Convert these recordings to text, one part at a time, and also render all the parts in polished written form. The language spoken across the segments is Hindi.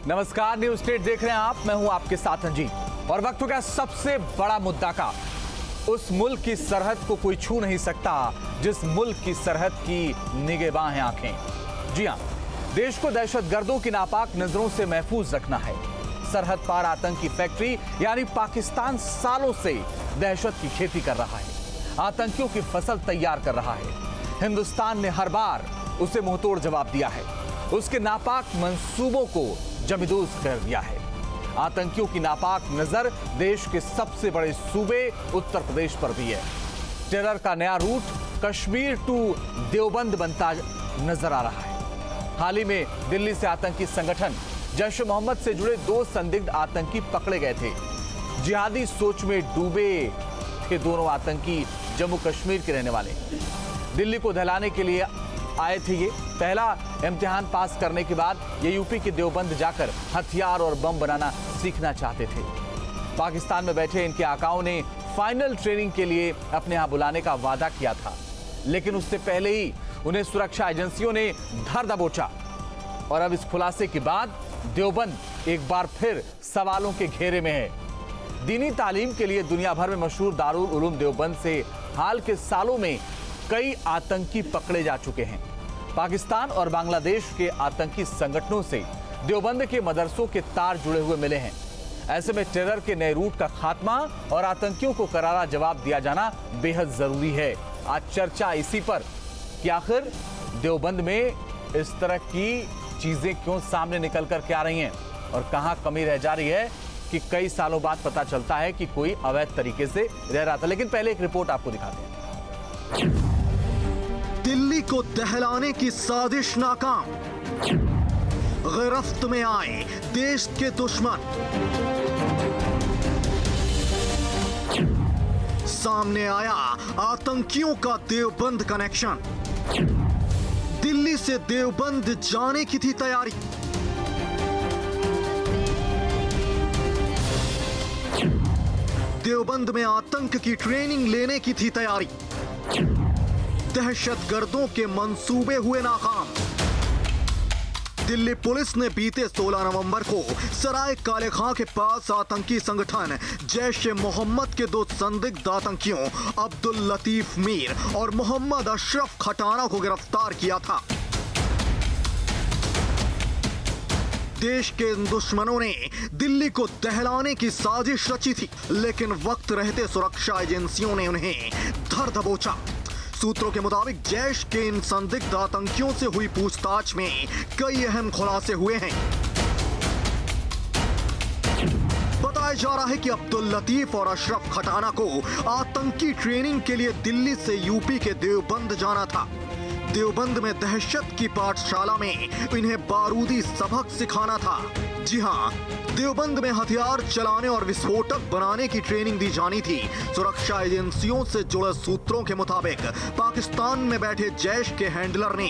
नमस्कार, न्यूज स्टेट देख रहे हैं आप। मैं हूं आपके साथ अंजीत। और वक्त हो गया सबसे बड़ा मुद्दा का। उस मुल्क की सरहद को कोई छू नहीं सकता जिस मुल्क की सरहद की निगहबान हैं आंखें। जी हां, देश को दहशतगर्दों की नापाक नजरों से महफूज रखना है। सरहद पार आतंकी फैक्ट्री यानी पाकिस्तान सालों से दहशत की खेती कर रहा है, आतंकियों की फसल तैयार कर रहा है। हिंदुस्तान ने हर बार उसे मुंहतोड़ जवाब दिया है, उसके नापाक मंसूबों को जमीदोज कर दिया है। आतंकियों की नापाक नजर देश के सबसे बड़े सूबे उत्तर प्रदेश पर भी है। टेरर का नया रूट कश्मीर टू देवबंद बनता नजर आ रहा है। हाल ही में दिल्ली से आतंकी संगठन जैश ए मोहम्मद से जुड़े 2 संदिग्ध आतंकी पकड़े गए थे। जिहादी सोच में डूबे थे दोनों आतंकी जम्मू कश्मीर के रहने वाले। दिल्ली को दहलाने के लिए आए थे ये। पहला इम्तिहान पास करने के बाद ये यूपी के देवबंद जाकर हथियार और बम बनाना सीखना चाहते थे। पाकिस्तान में बैठे इनके आकाओं ने फाइनल ट्रेनिंग के लिए अपने यहां बुलाने का वादा किया था, लेकिन उससे पहले ही उन्हें सुरक्षा एजेंसियों ने धर दबोचा। और अब इस खुलासे के बाद देवबंद एक बार फिर सवालों के घेरे में है। दीनी तालीम के लिए दुनिया भर में मशहूर दारुल उलूम देवबंद से हाल के सालों में कई आतंकी पकड़े जा चुके हैं। पाकिस्तान और बांग्लादेश के आतंकी संगठनों से देवबंद के मदरसों के तार जुड़े हुए मिले हैं। ऐसे में टेरर के नए रूट का खात्मा और आतंकियों को करारा जवाब दिया जाना बेहद जरूरी है। आज चर्चा इसी पर कि आखिर देवबंद में इस तरह की चीजें क्यों सामने निकल कर के आ रही हैं और कहां कमी रह जा रही है कि कई सालों बाद पता चलता है कि कोई अवैध तरीके से रह रहा था। लेकिन पहले एक रिपोर्ट आपको दिखाते हैं। दिल्ली को दहलाने की साजिश नाकाम, गिरफ्त में आए देश के दुश्मन। सामने आया आतंकियों का देवबंद कनेक्शन। दिल्ली से देवबंद जाने की थी तैयारी। देवबंद में आतंक की ट्रेनिंग लेने की थी तैयारी। दहशतगर्दों के मंसूबे हुए नाकाम। दिल्ली पुलिस ने बीते 16 नवंबर को सराय काले खां के पास आतंकी संगठन जैश ए मोहम्मद के 2 संदिग्ध आतंकियों अब्दुल लतीफ मीर और मोहम्मद अशरफ खटाना को गिरफ्तार किया था। देश के इन दुश्मनों ने दिल्ली को दहलाने की साजिश रची थी, लेकिन वक्त रहते सुरक्षा एजेंसियों ने उन्हें धर दबोचा। सूत्रों के मुताबिक जैश के इन संदिग्ध आतंकियों से हुई पूछताछ में कई अहम खुलासे हुए हैं। बताया जा रहा है कि अब्दुल लतीफ और अशरफ खटाना को आतंकी ट्रेनिंग के लिए दिल्ली से यूपी के देवबंद जाना था। देवबंद में दहशत की पाठशाला में इन्हें बारूदी सबक सिखाना था। जी हां, देवबंद में हथियार चलाने और विस्फोटक बनाने की ट्रेनिंग दी जानी थी। सुरक्षा एजेंसियों से जुड़े सूत्रों के मुताबिक पाकिस्तान में बैठे जैश के हैंडलर ने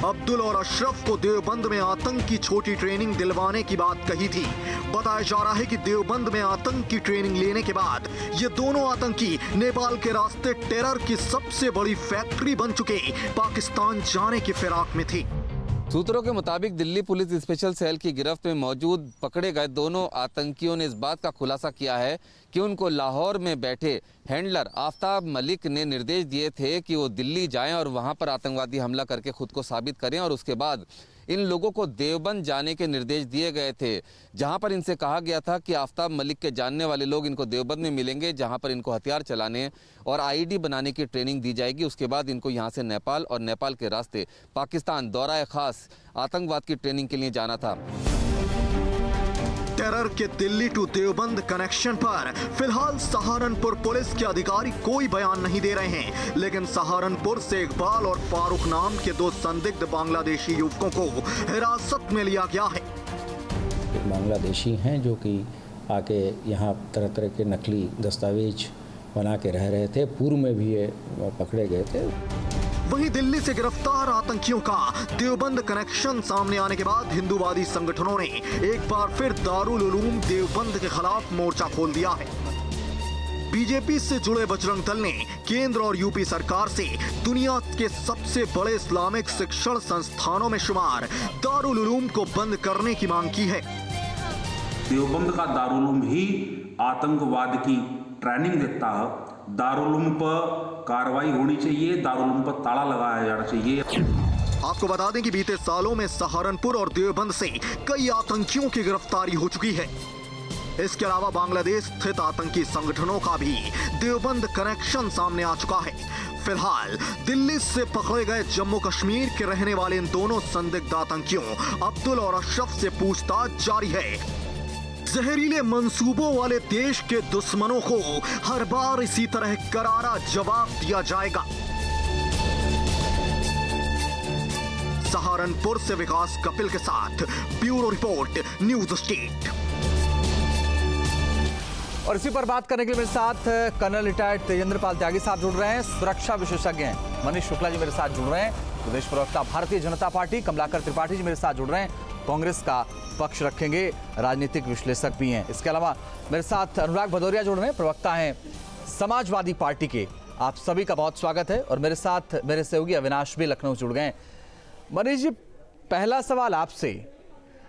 अब्दुल और अशरफ को देवबंद में आतंक की छोटी ट्रेनिंग दिलवाने की बात कही थी। बताया जा रहा है कि देवबंद में आतंक की ट्रेनिंग लेने के बाद ये दोनों आतंकी नेपाल के रास्ते टेरर की सबसे बड़ी फैक्ट्री बन चुके पाकिस्तान जाने की फिराक में थे। सूत्रों के मुताबिक दिल्ली पुलिस स्पेशल सेल की गिरफ्त में मौजूद पकड़े गए दोनों आतंकियों ने इस बात का खुलासा किया है कि उनको लाहौर में बैठे हैंडलर आफ्ताब मलिक ने निर्देश दिए थे कि वो दिल्ली जाएं और वहां पर आतंकवादी हमला करके खुद को साबित करें, और उसके बाद इन लोगों को देवबंद जाने के निर्देश दिए गए थे, जहां पर इनसे कहा गया था कि आफ्ताब मलिक के जानने वाले लोग इनको देवबंद में मिलेंगे, जहां पर इनको हथियार चलाने और आईडी बनाने की ट्रेनिंग दी जाएगी। उसके बाद इनको यहां से नेपाल और नेपाल के रास्ते पाकिस्तान दौरा खास आतंकवाद की ट्रेनिंग के लिए जाना था। टेरर के दिल्ली टू देवबंद कनेक्शन पर फिलहाल सहारनपुर पुलिस के अधिकारी कोई बयान नहीं दे रहे हैं, लेकिन सहारनपुर से इकबाल और फारूक नाम के 2 संदिग्ध बांग्लादेशी युवकों को हिरासत में लिया गया है। बांग्लादेशी हैं जो कि आके यहाँ तरह तरह के नकली दस्तावेज बना के रह रहे थे। पूर्व में भी ये पकड़े गए थे। वहीं दिल्ली से गिरफ्तार आतंकियों का देवबंद कनेक्शन सामने आने के बाद हिंदूवादी संगठनों ने एक बार फिर दारुल उलूम देवबंद के खिलाफ मोर्चा खोल दिया है। बीजेपी से जुड़े बजरंग दल ने केंद्र और यूपी सरकार से दुनिया के सबसे बड़े इस्लामिक शिक्षण संस्थानों में शुमार दारुल उलूम को बंद करने की मांग की है। देवबंद का दारुल उलूम ही आतंकवाद की ट्रेनिंग देता है। दारुल उलूम पर कार्रवाई होनी चाहिए, दारुल उलूम पर ताला लगाया जाना चाहिए। आपको बता दें कि बीते सालों में सहारनपुर और देवबंद से कई आतंकियों की गिरफ्तारी हो चुकी है। इसके अलावा बांग्लादेश स्थित आतंकी संगठनों का भी देवबंद कनेक्शन सामने आ चुका है। फिलहाल दिल्ली से पकड़े गए जम्मू कश्मीर के रहने वाले इन दोनों संदिग्ध आतंकियों अब्दुल और अशरफ से पूछताछ जारी है। जहरीले मंसूबों वाले देश के दुश्मनों को हर बार इसी तरह करारा जवाब दिया जाएगा। सहारनपुर से विकास कपिल के साथ ब्यूरो रिपोर्ट, न्यूज स्टेट। और इसी पर बात करने के लिए मेरे साथ कर्नल रिटायर्ड तेजेंद्र पाल त्यागी साहब जुड़ रहे हैं, सुरक्षा विशेषज्ञ हैं। मनीष शुक्ला जी मेरे साथ जुड़ रहे हैं, प्रदेश प्रवक्ता भारतीय जनता पार्टी। कमलाकर त्रिपाठी जी मेरे साथ जुड़ रहे हैं, कांग्रेस का पक्ष रखेंगे, राजनीतिक विश्लेषक भी हैं। इसके अलावा मेरे साथ अनुराग भदौरिया जुड़ रहे हैं, प्रवक्ता हैं समाजवादी पार्टी के। आप सभी का बहुत स्वागत है। और मेरे साथ मेरे सहयोगी अविनाश भी लखनऊ जुड़ गए। मनीष जी, पहला सवाल आपसे,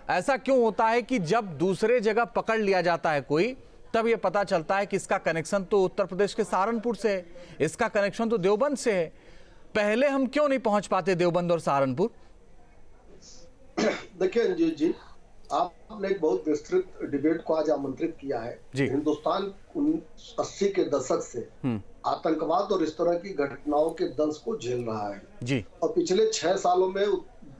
ऐसा क्यों होता है कि जब दूसरे जगह पकड़ लिया जाता है कोई, तब ये पता चलता है कि इसका कनेक्शन तो उत्तर प्रदेश के सहारनपुर से है, इसका कनेक्शन तो देवबंद से है। पहले हम क्यों नहीं पहुंच पाते देवबंद और सहारनपुर? देखिए अंजीत जी, आपने एक बहुत विस्तृत डिबेट को आज आमंत्रित किया है। हिंदुस्तान 80 के दशक से आतंकवाद और इस तरह की घटनाओं के दंश को झेल रहा है जी। और पिछले 6 सालों में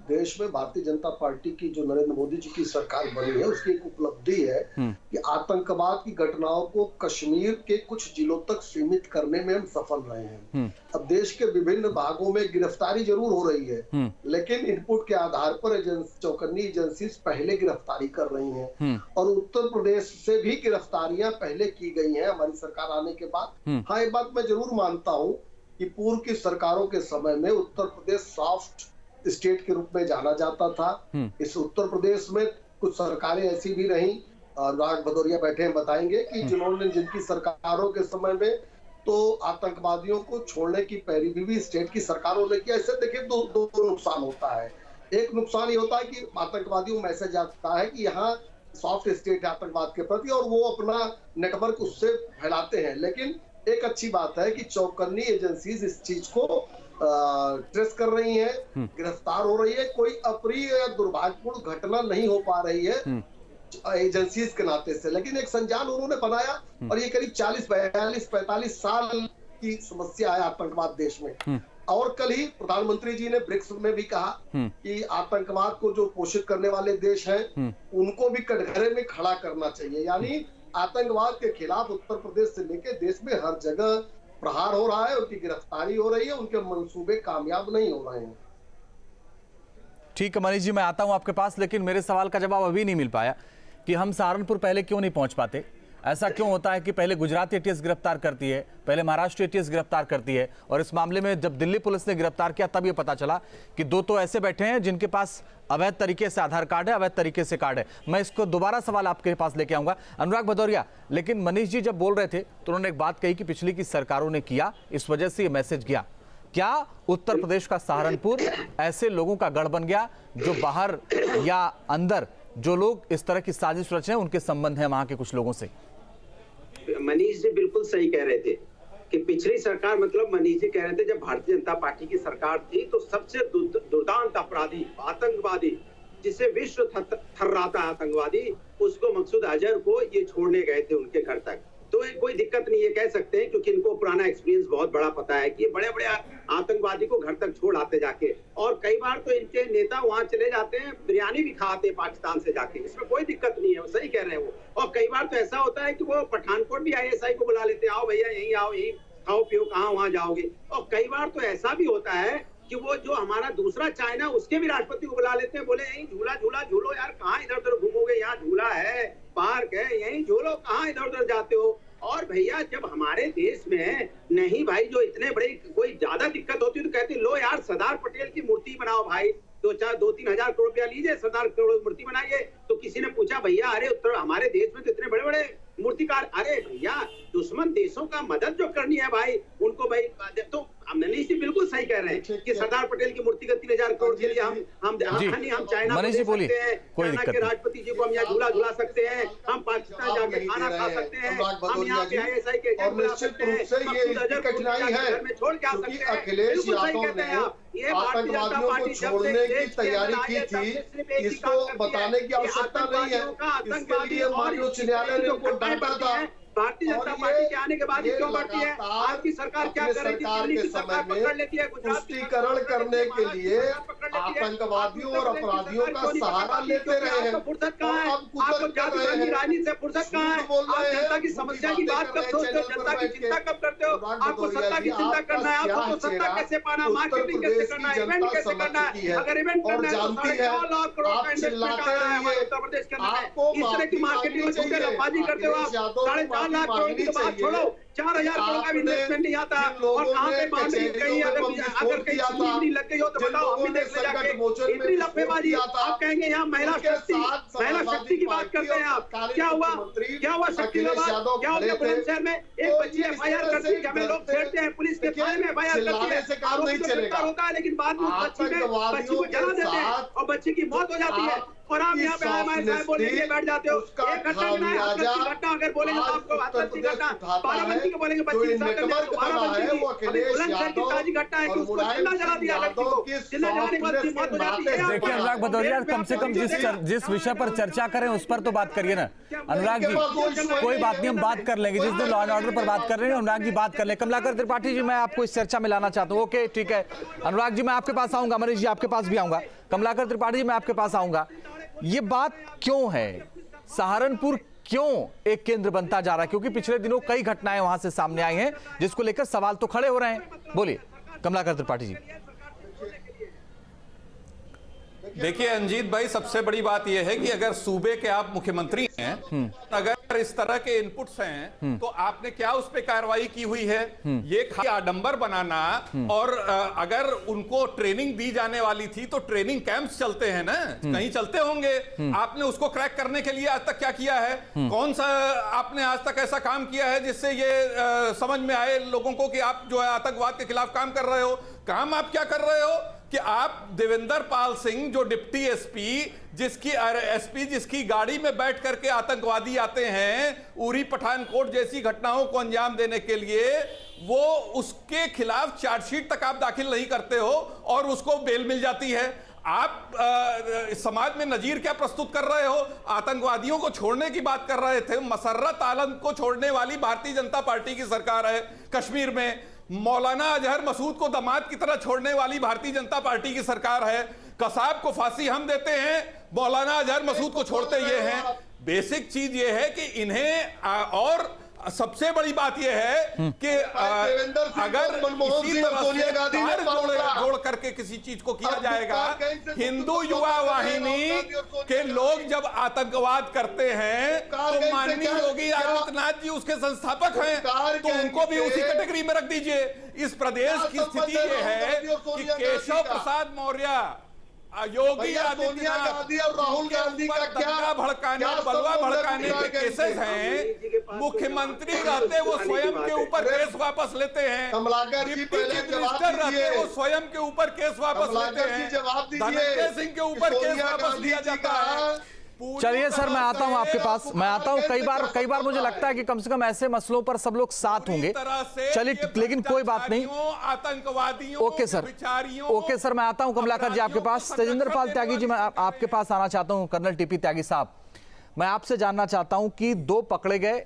देश में भारतीय जनता पार्टी की जो नरेंद्र मोदी जी की सरकार बनी है, उसकी एक उपलब्धि है कि आतंकवाद की घटनाओं को कश्मीर के कुछ जिलों तक सीमित करने में हम सफल रहे हैं। अब देश के विभिन्न भागों में गिरफ्तारी जरूर हो रही है, लेकिन इनपुट के आधार पर चौकन्नी एजेंसी पहले गिरफ्तारी कर रही हैं। और उत्तर प्रदेश से भी गिरफ्तारियां पहले की गई हैं हमारी सरकार आने के बाद। हाँ, एक बात मैं जरूर मानता हूँ कि पूर्व की सरकारों के समय में उत्तर प्रदेश सॉफ्ट स्टेट के रूप में जाना जाता था। इस उत्तर प्रदेश में कुछ सरकारें ऐसी भी रहीं, अनुराग भदौरिया बैठे हैं, बताएंगे कि जिनकी सरकारों के समय में तो आतंकवादियों को छोड़ने की पैरवी भी स्टेट की सरकारों ने किया। इससे देखिए दो नुकसान होता है। एक नुकसान ये होता है कि आतंकवादियों को मैसेज आता है कि यहाँ सॉफ्ट स्टेट है आतंकवाद के प्रति, और वो अपना नेटवर्क उससे फैलाते हैं। लेकिन एक अच्छी बात है कि चौकन्नी एजेंसीज इस चीज को ट्रेस कर रही है, गिरफ्तार हो रही है। कोई अप्रिय या दुर्भाग्यपूर्ण घटना नहीं हो पा रही है एजेंसीज के नाते से, लेकिन एक संजाल उन्होंने बनाया। और ये करीब 40, 42, 45 साल की समस्या है आतंकवाद देश में। और कल ही प्रधानमंत्री जी ने ब्रिक्स में भी कहा कि आतंकवाद को जो पोषित करने वाले देश हैं, उनको भी कटघरे में खड़ा करना चाहिए। यानी आतंकवाद के खिलाफ उत्तर प्रदेश से लेकर देश में हर जगह प्रहार हो रहा है, उनकी गिरफ्तारी हो रही है, उनके मंसूबे कामयाब नहीं हो रहे हैं। ठीक है मनीष जी, मैं आता हूं आपके पास, लेकिन मेरे सवाल का जवाब अभी नहीं मिल पाया कि हम सहारनपुर पहले क्यों नहीं पहुंच पाते। ऐसा क्यों होता है कि पहले गुजरात एटीएस गिरफ्तार करती है, पहले महाराष्ट्र एटीएस गिरफ्तार करती है, और इस मामले में जब दिल्ली पुलिस ने गिरफ्तार किया तब ये पता चला कि दो तो ऐसे बैठे हैं जिनके पास अवैध तरीके से आधार कार्ड है, अवैध तरीके से कार्ड है। मैं इसको दोबारा सवाल आपके पास लेके आऊंगा, अनुराग भदौरिया। लेकिन मनीष जी जब बोल रहे थे तो उन्होंने एक बात कही कि पिछली की सरकारों ने किया, इस वजह से ये मैसेज गया। क्या उत्तर प्रदेश का सहारनपुर ऐसे लोगों का गढ़ बन गया जो बाहर या अंदर जो लोग इस तरह की साजिश रच रहे हैं, उनके संबंध है वहां के कुछ लोगों से? मनीष जी बिल्कुल सही कह रहे थे कि पिछली सरकार, मतलब मनीष जी कह रहे थे जब भारतीय जनता पार्टी की सरकार थी तो सबसे दुर्दांत अपराधी, आतंकवादी, जिसे विश्व थर्राता आतंकवादी, उसको मकसूद अजहर को ये छोड़ने गए थे उनके घर तक। तो कोई दिक्कत नहीं, ये कह सकते हैं क्योंकि इनको पुराना एक्सपीरियंस बहुत बड़ा पता है कि ये बड़े बड़े आतंकवादी को घर तक छोड़ आते जाके, और कई बार तो इनके नेता वहां चले जाते हैं, बिरयानी भी खाते हैं पाकिस्तान से जाके, इसमें कोई दिक्कत नहीं है, वो सही कह रहे हैं वो। और कई बार तो ऐसा होता है कि वो पठानकोट भी ISI को बुला लेते हैं, आओ भैया यहीं आओ, यहीं खाओ पियो, कहाँ वहां जाओगे। और कई बार तो ऐसा भी होता है कि वो जो हमारा दूसरा चाइना, उसके भी राष्ट्रपति को बुला लेते हैं, बोले यहीं झूला झूला झूलो यार, कहाँ इधर उधर घूमोगे, यहाँ झूला है, पार्क है, यहीं झूलो, कहाँ इधर उधर जाते हो। और भैया जब हमारे देश में नहीं भाई, जो इतने बड़े कोई ज्यादा दिक्कत होती है तो कहते लो यार सरदार पटेल की मूर्ति बनाओ भाई, 2-3 हजार करोड़ रुपया लीजिए, सरदार करोड़ मूर्ति बनाइए। तो किसी ने पूछा भैया अरे उत्तर हमारे देश में तो इतने बड़े बड़े मूर्तिकार। अरे भैया, दुश्मन देशों का मदद जो करनी है भाई, उनको भाई तो मनीष जी बिल्कुल सही कह रहे हैं कि सरदार पटेल की मूर्ति का 3000 करोड़ के लिए हम चाइना मनीष जी बोलिए, कोई चाइना के राष्ट्रपति जी को हम यहाँ झूला झूला सकते हैं, हम पाकिस्तान जाके खाना खा सकते हैं, हम यहाँ पे ISI के और निश्चित रूप से ये कठिनाई है घर में छोड़ के आ क्योंकि सकते हैं। अखिलेश बिल्कुल सही यादव कहते ने हैं आप। ये भारतीय जनता आतंकवादियों को पार्टी जब से छोड़ने की देश के तैयारी अंदर की आई है, थी, तब से सिर्फ एक ही इसको काम करती है बताने की कि आवश्यकता नहीं है। आतंकवादियों का इसके आतंकवादी लिए और माननीय उच्च न्यायालय ने जो उनको घटनाएं डांटा बढ़ती था। हैं, भारतीय जनता पार्टी के आने के बाद ही क्यों बढ़ती है? आपकी सरकार क्या कर रही थी? दिल्ली की सरकार पकड़ लेती है, गुजरात की पुष्टिकरण करने के लिए आतंकवादियों और अपराधियों का सहारा लेते रहे हैं। फुर्सत कहाँ है? अब आपको जाति राजनीति से फुर्सत कहाँ है? आप जनता की समस्या की बात कब सोचते हो? जनता की चिंता कब करते हो? आपको सत्ता की चिंता करना है, आपको तो सत्ता कैसे पाना, मार्केटिंग कैसे करना है, इवेंट कैसे करना है। अगर इवेंट करना है तो 4.5 लाख करोड़ का इन्वेस्टमेंट आ रहा है हमारे उत्तर प्रदेश के अंदर। इस तरह की मार्केटिंग में झूठे लफाजी करते हो आप। 4.5 लाख करोड़ की तो बात छोड़ो, 4000 करोड़ का इन्वेस्टमेंट नहीं आता। और कहाँ पे मामले कहीं अगर कहीं चीनी लग गई हो तो बताओ, हम भी देख ले जाके। इतनी लफेबाजी, आप कहेंगे यहाँ महिला शक्ति की बात करते हैं आप। क्या हुआ शक्ति का बात? क्या हो गया बुलंदशहर में? एक बच्ची FIR करती है कि हमें लोग छेड़ते हैं, पुलिस के थाने में FIR करती है, आरोपी को गिरफ्तार होता है, लेकिन बाद में बच्ची को जला देते हैं और बच्ची की मौत हो जाती है। और आप यहाँ पे साहब बोलने के लिए बैठ जाते हो। एक घटना घटना अगर बोलेंगे तो आपको हाथरस की घटना, बाराबंकी को बोलेंगे बच्ची के साथ बाराबंकी की बुलंदशहर की ताजी घटना है कि उसको जिंदा जला दिया, लड़की को जिंदा जलाने के बाद उसकी मौत हो जाती है। देखिए अनुराग भदौरिया, कम से कम जिस विषय पर चर्चा करें उस पर तो बात करिए ना। अनुराग जी कोई बात नहीं, हम बात कर लेंगे। जिस दिन लॉ एंड ऑर्डर पर बात कर रहे हैं अनुराग जी बात कर ले। कमलाकर त्रिपाठी जी, मैं आपको इस चर्चा में लाना चाहता हूँ। ओके ठीक है अनुराग जी, मैं आपके पास आऊंगा। मनीष जी आपके पास भी आऊंगा। कमलाकर त्रिपाठी जी मैं आपके पास आऊंगा। ये बात क्यों है, सहारनपुर क्यों एक केंद्र बनता जा रहा है? क्योंकि पिछले दिनों कई घटनाएं वहां से सामने आई हैं जिसको लेकर सवाल तो खड़े हो रहे हैं। बोलिए कमलाकर त्रिपाठी जी। देखिए अंजीत भाई, सबसे बड़ी बात यह है कि अगर सूबे के आप मुख्यमंत्री हैं, अगर इस तरह के इनपुट्स हैं तो आपने क्या उस पर कार्रवाई की हुई है? ये खाली आडंबर बनाना। और अगर उनको ट्रेनिंग दी जाने वाली थी तो ट्रेनिंग कैंप्स चलते हैं ना, कहीं चलते होंगे। आपने उसको क्रैक करने के लिए आज तक क्या किया है? कौन सा आपने आज तक ऐसा काम किया है जिससे ये समझ में आए लोगों को कि आप जो है आतंकवाद के खिलाफ काम कर रहे हो? काम आप क्या कर रहे हो कि आप देवेंद्र पाल सिंह जो डिप्टी एसपी जिसकी गाड़ी में बैठ करके आतंकवादी आते हैं उरी पठानकोट जैसी घटनाओं को अंजाम देने के लिए, वो उसके खिलाफ चार्जशीट तक आप दाखिल नहीं करते हो और उसको बेल मिल जाती है। आप समाज में नजीर क्या प्रस्तुत कर रहे हो? आतंकवादियों को छोड़ने की बात कर रहे थे। मसर्रत आलम को छोड़ने वाली भारतीय जनता पार्टी की सरकार है कश्मीर में। मौलाना अजहर मसूद को दामाद की तरह छोड़ने वाली भारतीय जनता पार्टी की सरकार है। कसाब को फांसी हम देते हैं, मौलाना अजहर मसूद को छोड़ते ये हैं। बेसिक चीज ये है कि इन्हें और सबसे बड़ी बात यह है कि अगर इसी तरह से जोड़ करके किसी चीज को किया जाएगा, हिंदू युवा वाहिनी के लोग जब आतंकवाद करते हैं तो माननीय योगी आदित्यनाथ जी उसके संस्थापक हैं, तो उनको भी उसी कैटेगरी में रख दीजिए। इस प्रदेश की स्थिति यह है कि केशव प्रसाद मौर्य, योगी आदित्यनाथ और राहुल गांधी का क्या भड़काने, बलवा भड़काने के केसेस हैं। मुख्यमंत्री रहते वो स्वयं के ऊपर केस वापस लेते हैं, डिप्टी चीफ मिनिस्टर रहते वो स्वयं के ऊपर केस वापस लेते हैं, धनंजय सिंह के ऊपर केस वापस लिया जाता है। चलिए सर, मैं आता हूं आपके पास, मैं आता हूं। कई बार मुझे लगता है कि कम से कम ऐसे मसलों पर सब लोग साथ होंगे। चलिए लेकिन कोई बात नहीं। आतंकवादियों, ओके सर, मैं आता हूं कमलाकर जी आपके पास। तेजेंद्र पाल त्यागी जी, मैं आपके पास आना चाहता हूं। कर्नल टीपी त्यागी साहब, मैं आपसे जानना चाहता हूं कि 2 पकड़े गए,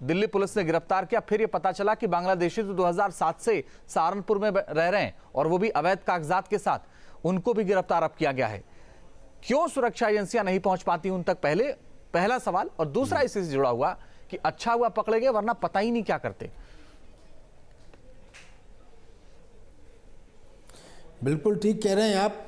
दिल्ली पुलिस ने गिरफ्तार किया, फिर यह पता चला कि बांग्लादेशी तो 2007 से सहारनपुर में रह रहे हैं और वो भी अवैध कागजात के साथ, उनको भी गिरफ्तार अब किया गया है। क्यों सुरक्षा एजेंसियां नहीं पहुंच पाती उन तक? पहला सवाल। और दूसरा इससे जुड़ा हुआ कि अच्छा हुआ पकड़े गए, वरना पता ही नहीं क्या करते। बिल्कुल ठीक कह रहे हैं आप।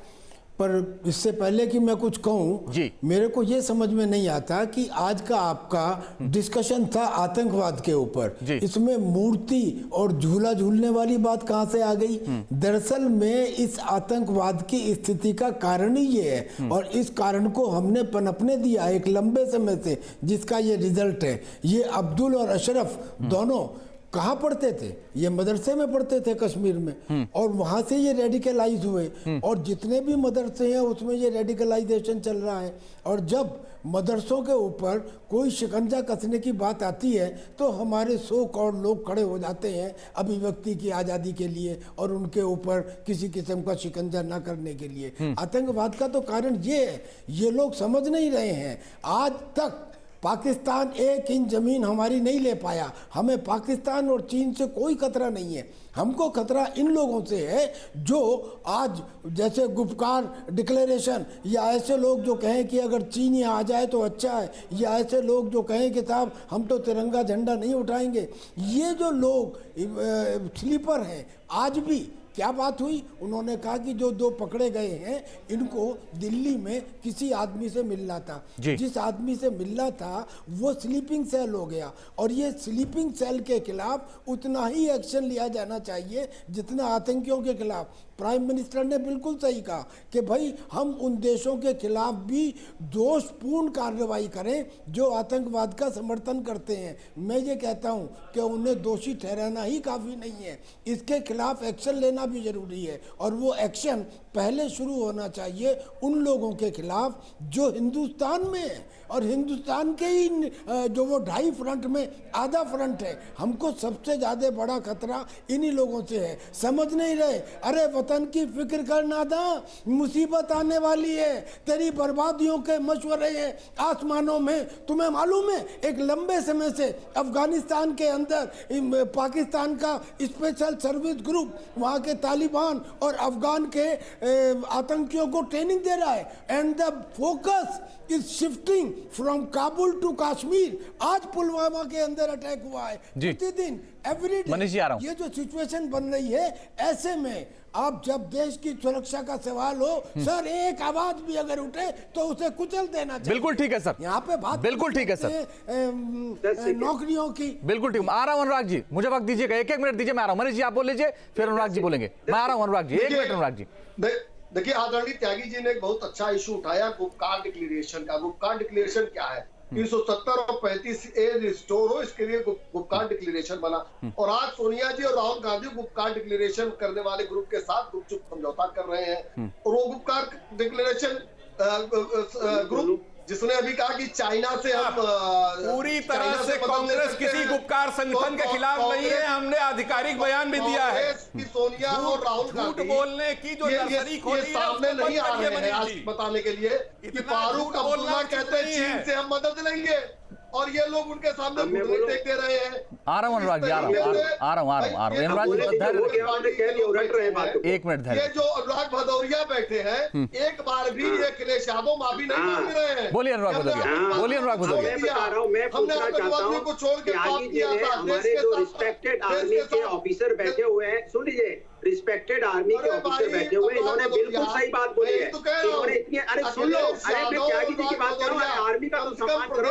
पर इससे पहले कि मैं कुछ कहूं, जी। मेरे को ये समझ में नहीं आता कि आज का आपका डिस्कशन था आतंकवाद के ऊपर, इसमें मूर्ति और झूला झूलने वाली बात कहां से आ गई? दरअसल में इस आतंकवाद की स्थिति का कारण ही ये है, और इस कारण को हमने पनपने दिया एक लंबे समय से, जिसका ये रिजल्ट है। ये अब्दुल और अशरफ दोनों कहाँ पढ़ते थे? ये मदरसे में पढ़ते थे कश्मीर में, और वहां से ये रेडिकलाइज हुए, और जितने भी मदरसे हैं उसमें ये रेडिकलाइजेशन चल रहा है। और जब मदरसों के ऊपर कोई शिकंजा कसने की बात आती है तो हमारे 100 करोड़ लोग खड़े हो जाते हैं अभिव्यक्ति की आज़ादी के लिए और उनके ऊपर किसी किस्म का शिकंजा ना करने के लिए। आतंकवाद का तो कारण ये है, ये लोग समझ नहीं रहे हैं। आज तक पाकिस्तान 1 इंच जमीन हमारी नहीं ले पाया। हमें पाकिस्तान और चीन से कोई खतरा नहीं है, हमको खतरा इन लोगों से है जो आज जैसे गुपकार डिक्लेरेशन, या ऐसे लोग जो कहें कि अगर चीन यहाँ आ जाए तो अच्छा है, या ऐसे लोग जो कहें कि साहब हम तो तिरंगा झंडा नहीं उठाएंगे। ये जो लोग स्लीपर हैं, आज भी क्या बात हुई? उन्होंने कहा कि जो 2 पकड़े गए हैं इनको दिल्ली में किसी आदमी से मिलना था, जिस आदमी से मिलना था वो स्लीपिंग सेल हो गया, और ये स्लीपिंग सेल के खिलाफ उतना ही एक्शन लिया जाना चाहिए जितना आतंकियों के खिलाफ। प्राइम मिनिस्टर ने बिल्कुल सही कहा कि भाई हम उन देशों के खिलाफ भी दोषपूर्ण कार्रवाई करें जो आतंकवाद का समर्थन करते हैं। मैं ये कहता हूं कि उन्हें दोषी ठहराना ही काफ़ी नहीं है, इसके खिलाफ एक्शन लेना भी जरूरी है, और वो एक्शन पहले शुरू होना चाहिए उन लोगों के खिलाफ जो हिंदुस्तान में है, और हिंदुस्तान के ही जो वो 2.5 फ्रंट में आधा फ्रंट है। हमको सबसे ज़्यादा बड़ा खतरा इन्हीं लोगों से है। समझ नहीं रहे, अरे वतन की फिक्र करना था, मुसीबत आने वाली है, तेरी बर्बादियों के मशवरे हैं आसमानों में। तुम्हें मालूम है एक लंबे समय से अफगानिस्तान के अंदर पाकिस्तान का स्पेशल सर्विस ग्रुप वहाँ के तालिबान और अफगान के आतंकियों को ट्रेनिंग दे रहा है, and the focus is shifting from Kabul to Kashmir. आज पुलवामा के अंदर अटैक हुआ है, प्रतिदिन एवरी डे ये जो सिचुएशन बन रही है, ऐसे में आप जब देश की सुरक्षा का सवाल हो, सर एक आवाज भी अगर उठे तो उसे कुचल देना चाहिए। बिल्कुल ठीक है सर, यहाँ पे बात बिल्कुल ठीक है सर, नौकरियों की। बिल्कुल ठीक। आ रहा हूं अनुराग जी, मुझे वक्त दीजिएगा, 1 मिनट दीजिए, मैं आ रहा हूं। मनीष जी आप बोल लीजिए, फिर अनुराग जी बोलेंगे। मैं आ रहा हूं अनुराग जी, 1 मिनट अनुराग जी। देखिए आदरणीय त्यागी जी ने एक बहुत अच्छा इशू उठाया गुपकार डिक्लेरेशन का। गुपकार डिक्लेरेशन क्या है? 370 और 35A रिस्टोर हो, इसके लिए गुपकार डिक्लेरेशन बना, और आज सोनिया जी और राहुल गांधी गुपकार डिक्लेरेशन करने वाले ग्रुप के साथ गुपचुप समझौता कर रहे हैं। और वो गुपकार डिक्लेरेशन ग्रुप जिसने अभी कहा कि चाइना से हम पूरी तरह से कांग्रेस किसी गुपकार संगठन के खिलाफ नहीं है, हमने आधिकारिक बयान भी दिया है। सोनिया और राहुल गांधी बोलने की जो नर्सरी खोली है सामने नहीं आ रहे हैं आज बताने के लिए कि फारूक अब्दुल्ला कहते हैं चीन से हम मदद लेंगे, और ये लोग उनके सामने घुटने टेक दे रहे हैं। आ रहा हूं अनुराग जी, आ रहा हूं अनुराग जी, 1 मिनट धैर्य। ये जो अनुराग भदौरिया बैठे हैं, एक बार भी ये अखिलेश यादव माफी नहीं मांग रहे हैं। बोलिए अनुराग भदौरिया, बोलिए अनुराग भदौरिया। हमने आतंकवादियों को छोड़ के हमारे जो रिस्पेक्टेड आर्मी के ऑफिसर बैठे हुए हैं, सुन लीजिए, रिस्पेक्टेड आर्मी के ऑफिसर बैठे हुए, इन्होंने बिल्कुल सही बात बोली है। इन्होंने इतनी, अरे सुन लो, अरे मैं त्यागी जी की बात कर रहा हूँ, आर्मी का तो सम्मान करो,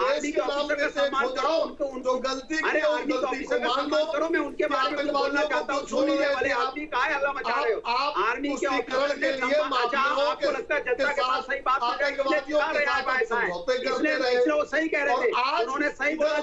आर्मी के ऑफिसर का सम्मान करो, उनको गलती, अरे आर्मी के ऑफिसर का सम्मान करो। मैं उनके बारे में बोलना चाहता हूँ, सुन लीजिए, भले आदमी का है अल्लाह मचा रहे हो, आर्मी के ऑफिसर के लिए आपको लगता है जनता के पास सही बात इसलिए वो सही कह रहे थे, उन्होंने सही बोला।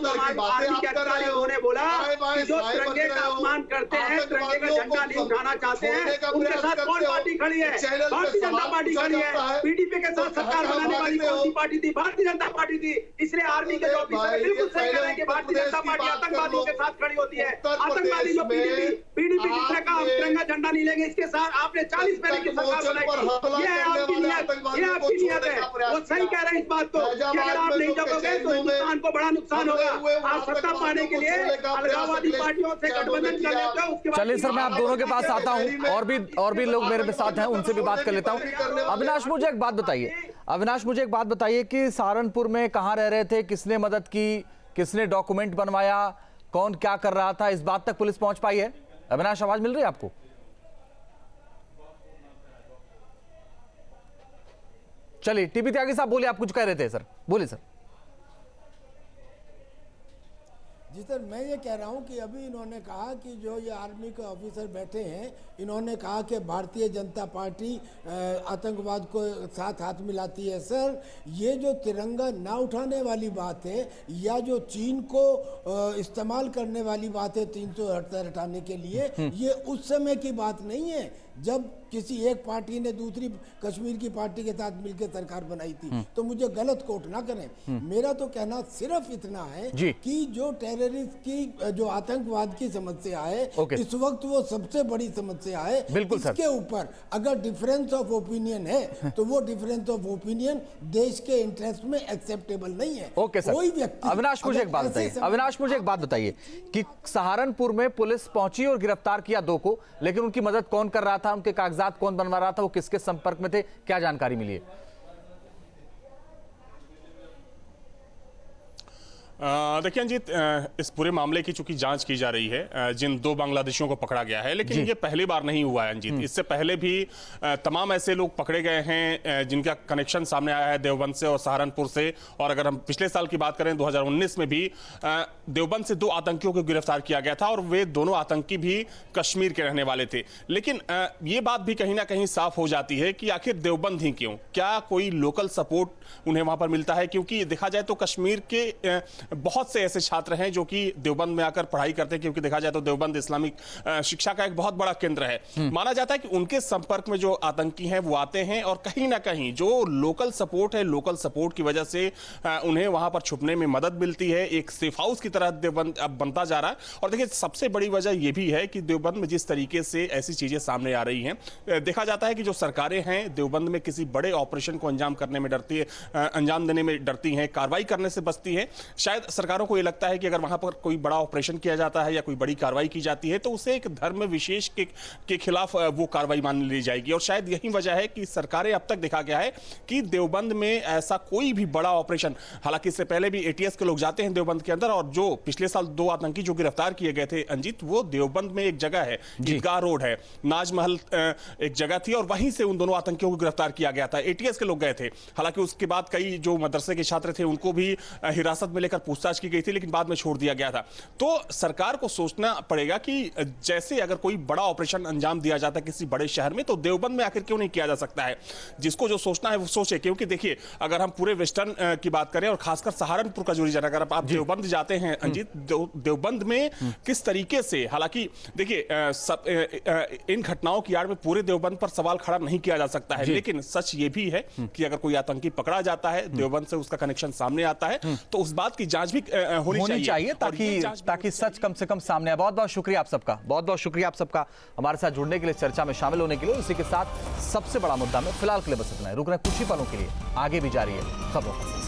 आर्मी के अधिकारी उन्होंने बोला कि जो तिरंगे का अपमान करते हैं, तिरंगे का झंडा नहीं उठाना चाहते हैं, उनके साथ कौन पार्टी खड़ी है? भारतीय जनता पार्टी खड़ी है। पीडीपी के साथ सरकार बनाने वाली कौन सी पार्टी थी? भारतीय जनता पार्टी थी। इसलिए आर्मी के जो ऑफिसर बिल्कुल सही कह रहे हैं कि भारतीय जनता पार्टी आतंकवादियों के साथ खड़ी होती है। आतंकवादी जो पीडीपी जिसने कहा हम तिरंगा झंडा नहीं लेंगे, इसके साथ आपने 40 पैर की सरकार बनाई। ये है आपकी नियत, ये आपकी नियत है। वो सही कह रहे हैं इस बात को कि अगर आप नहीं जगोगे तो हिंदुस्तान को बड़ा नुकसान होगा। आप सत्ता पाने के लिए अलगाववादी पार्टियों से गठबंधन कर लेते हो, उसके बाद चलिए सर, मैं आप दोनों के पास आता हूं, और भी लोग मेरे साथ हैं, उनसे भी बात कर लेता हूं। अविनाश मुझे एक बात बताइए, अविनाश मुझे एक बात बताइए कि सहारनपुर में कहां रह रहे थे, किसने मदद की, किसने डॉक्यूमेंट बनवाया, कौन क्या कर रहा था, इस बात तक पुलिस पहुंच पाई है? अविनाश आवाज मिल रही है आपको? चलिए टीपी त्यागी साहब बोले, आप कुछ कह रहे थे सर, बोले सर। जी सर, मैं ये कह रहा हूँ कि अभी इन्होंने कहा कि जो ये आर्मी के ऑफिसर बैठे हैं, इन्होंने कहा कि भारतीय जनता पार्टी आतंकवाद को साथ हाथ मिलाती है। सर, ये जो तिरंगा ना उठाने वाली बात है या जो चीन को इस्तेमाल करने वाली बात है 378 हटाने के लिए, ये उस समय की बात नहीं है जब किसी एक पार्टी ने दूसरी कश्मीर की पार्टी के साथ मिलकर सरकार बनाई थी। तो मुझे गलत कोट ना करें। मेरा तो कहना सिर्फ इतना है कि जो टेररिस्ट की, जो आतंकवाद की समस्या है, इस वक्त वो सबसे बड़ी समस्या है। बिल्कुल सर। इसके ऊपर अगर डिफरेंस ऑफ ओपिनियन है तो वो डिफरेंस ऑफ ओपिनियन देश के इंटरेस्ट में एक्सेप्टेबल नहीं है। Okay sir. कोई व्यक्ति, अविनाश मुझे एक बात बताइए, अविनाश मुझे एक बात बताइए कि सहारनपुर में पुलिस पहुंची और गिरफ्तार किया 2 को, लेकिन उनकी मदद कौन कर रहा था, उनके कागजात कौन बनवा रहा था, वो किसके संपर्क में थे, क्या जानकारी मिली है? देखिए अंजित, इस पूरे मामले की चूंकि जांच की जा रही है, जिन 2 बांग्लादेशियों को पकड़ा गया है, लेकिन ये पहली बार नहीं हुआ है अंजित। इससे पहले भी तमाम ऐसे लोग पकड़े गए हैं जिनका कनेक्शन सामने आया है देवबंद से और सहारनपुर से। और अगर हम पिछले साल की बात करें 2019 में भी देवबंद से 2 आतंकियों को गिरफ्तार किया गया था और वे दोनों आतंकी भी कश्मीर के रहने वाले थे। लेकिन ये बात भी कहीं ना कहीं साफ हो जाती है कि आखिर देवबंद ही क्यों, क्या कोई लोकल सपोर्ट उन्हें वहां पर मिलता है? क्योंकि देखा जाए तो कश्मीर के बहुत से ऐसे छात्र हैं जो कि देवबंद में आकर पढ़ाई करते हैं, क्योंकि देखा जाए तो देवबंद इस्लामिक शिक्षा का एक बहुत बड़ा केंद्र है। माना जाता है कि उनके संपर्क में जो आतंकी हैं वो आते हैं और कहीं ना कहीं जो लोकल सपोर्ट है, लोकल सपोर्ट की वजह से उन्हें वहां पर छुपने में मदद मिलती है। एक सेफ हाउस की तरह देवबंद अब बनता जा रहा है। और देखिए, सबसे बड़ी वजह यह भी है कि देवबंद में जिस तरीके से ऐसी चीजें सामने आ रही हैं, देखा जाता है कि जो सरकारें हैं देवबंद में किसी बड़े ऑपरेशन को अंजाम करने में डरती है, अंजाम देने में डरती हैं, कार्रवाई करने से बचती है। शायद सरकारों को यह लगता है कि अगर वहां पर कोई बड़ा ऑपरेशन किया जाता है या कोई बड़ी कार्रवाई की जाती है तो उसे एक धर्म विशेष के खिलाफ वो कार्रवाई मान ली जाएगी। और शायद यही वजह है कि सरकारें, अब तक देखा गया है कि देवबंद में ऐसा कोई भी बड़ा ऑपरेशन, हालांकि इससे पहले भी एटीएस के लोग जाते हैं देवबंद के अंदर, और जो पिछले साल 2 आतंकी जो गिरफ्तार किए गए थे अंजित, वो देवबंद में एक जगह है, ईदगाह रोड है, नाजमहल एक जगह थी, और वहीं से उन दोनों आतंकियों को गिरफ्तार किया गया था। एटीएस के लोग गए थे। हालांकि उसके बाद कई जो मदरसे के छात्र थे उनको भी हिरासत में लेकर पूछताछ की गई थी, लेकिन बाद में छोड़ दिया गया था। तो सरकार को सोचना पड़ेगा कि जैसे अगर कोई बड़ा ऑपरेशन अंजाम दिया जाता है किसी बड़े शहर में, तो देवबंद में आखिर क्यों नहीं किया जा सकता है? जिसको जो सोचना है वो सोचे। क्योंकि देखिए, अगर हम पूरे वेस्टर्न की बात करें और खासकर सहारनपुर का जो रीजन, अगर आप देवबंद जाते हैं अंजित, देवबंद में किस तरीके से, हालांकि देखिए इन घटनाओं की आड़ में पूरे देवबंद पर सवाल खड़ा नहीं किया जा सकता है, लेकिन सच ये भी है कि अगर कोई आतंकी पकड़ा जाता है, देवबंद से उसका कनेक्शन सामने आता है, तो उस बात की जांच भी होनी चाहिए ताकि सच कम से कम सामने आए। बहुत बहुत शुक्रिया आप सबका, बहुत बहुत शुक्रिया आप सबका हमारे साथ जुड़ने के लिए, चर्चा में शामिल होने के लिए। इसी के साथ सबसे बड़ा मुद्दा में फिलहाल के लिए बस इतना है। रुक रहे कुछ ही पलों के लिए, आगे भी जारी है खबरों का।